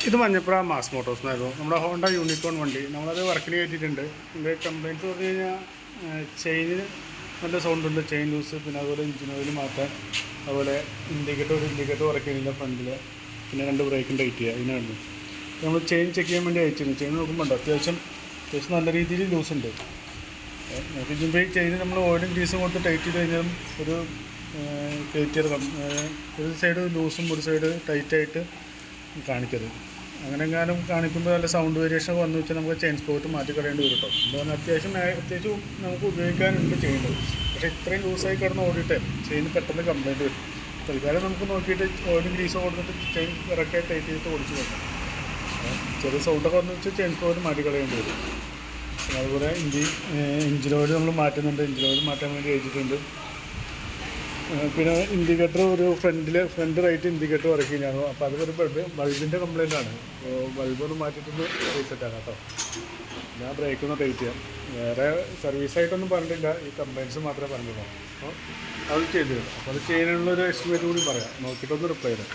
ഇത് Manjappura mass Motors എന്നായിരുന്നു നമ്മുടെ ഹോണ്ട യൂണിക്കോൺ വണ്ടി. നമ്മളത് വർക്കിന് കയറ്റിയിട്ടുണ്ട്. ഇതിൻ്റെ കംപ്ലയിൻറ്റ് പറഞ്ഞു കഴിഞ്ഞാൽ ചെയിന് നല്ല സൗണ്ടുണ്ട്, ചെയിൻ ലൂസ്, പിന്നെ അതുപോലെ എഞ്ചിൻ ഓയിൽ മാറ്റാൻ, അതുപോലെ ഇൻഡിക്കേറ്റർ വർക്ക് ചെയ്യുന്നില്ല ഫ്രണ്ടിൽ, പിന്നെ 2 ബ്രേക്കും ടൈറ്റ് ചെയ്യുക. ഇതിനാണ് നമ്മൾ ചെയിൻ ചെക്ക് ചെയ്യാൻ വേണ്ടി അയച്ചിരുന്നു. ചെയിൻ നോക്കുമ്പോൾ അത്യാവശ്യം നല്ല രീതിയിൽ ലൂസ് ഉണ്ട്. നമുക്ക് ഇതിപ്പോൾ ഈ ചെയിൻ നമ്മൾ ഓയിലും ഗ്രീസും കൊടുത്ത് ടൈറ്റ് ചെയ്ത് കഴിഞ്ഞാൽ ഒരു കയറ്റിയെടുക്കാം. ഒരു സൈഡ് ലൂസും ഒരു സൈഡ് ടൈറ്റായിട്ട് കാണിക്കരുത്. അങ്ങനെ എങ്ങാനും കാണിക്കുമ്പോൾ നല്ല സൗണ്ട് വേരിയേഷൻ വന്നു വെച്ചാൽ നമുക്ക് ചെയിൻ സ്പോട്ട് മാറ്റി കളയേണ്ടി വരും കേട്ടോ. എന്താണ് അത്യാവശ്യം നമുക്ക് ഉപയോഗിക്കാനുണ്ട് ചെയിൻ. പക്ഷേ ഇത്രയും ലൂസായി കിടന്ന് ഓടിയിട്ട് ചെയിൻ പെട്ടെന്ന് കംപ്ലയിൻറ്റ് വരും. തൽക്കാലം നമുക്ക് നോക്കിയിട്ട് ഓയിലും ഗ്രീസും കൊടുത്തിട്ട് ചെയിൻ കറക്റ്റായി ടൈറ്റ് ചെയ്തിട്ട് ഓടിച്ച് വെക്കാം. ചെറിയ സൗണ്ടൊക്കെ വന്നു വെച്ചാൽ ചെയിൻ സ്പോട്ട് മാറ്റി കളയേണ്ടി വരും. അതുപോലെ എഞ്ചിൻ ഓയിൽ നമ്മൾ മാറ്റുന്നുണ്ട്. എഞ്ചിൻ ഓയിൽ മാറ്റാൻ വേണ്ടി വെച്ചിട്ടുണ്ട്. പിന്നെ ഇൻഡിക്കേറ്റർ ഒരു ഫ്രണ്ട് റൈറ്റ് ഇൻഡിക്കേറ്റർ വർക്ക് ചെയ്യുകയാണ്. അപ്പോൾ അതൊരു ബൾബിൻ്റെ കംപ്ലയിൻ്റാണ്. അപ്പോൾ ബൾബൊന്ന് മാറ്റിയിട്ടൊന്ന് റീസെറ്റാണ് കേട്ടോ. ഞാൻ ബ്രേക്കൊന്ന് ടൈറ്റ് ചെയ്യാം. വേറെ സർവീസായിട്ടൊന്നും പറഞ്ഞിട്ടില്ല, ഈ കംപ്ലയിൻറ്റ്സ് മാത്രമേ പറഞ്ഞിട്ടുള്ളൂ. അപ്പോൾ അത് ചെയ്തു തരും. അപ്പോൾ അത് ചെയ്യാനുള്ളൊരു എസ്റ്റിമേറ്റ് കൂടി പറയാം. നോക്കിയിട്ടൊന്ന് റിപ്ലൈ തരാം.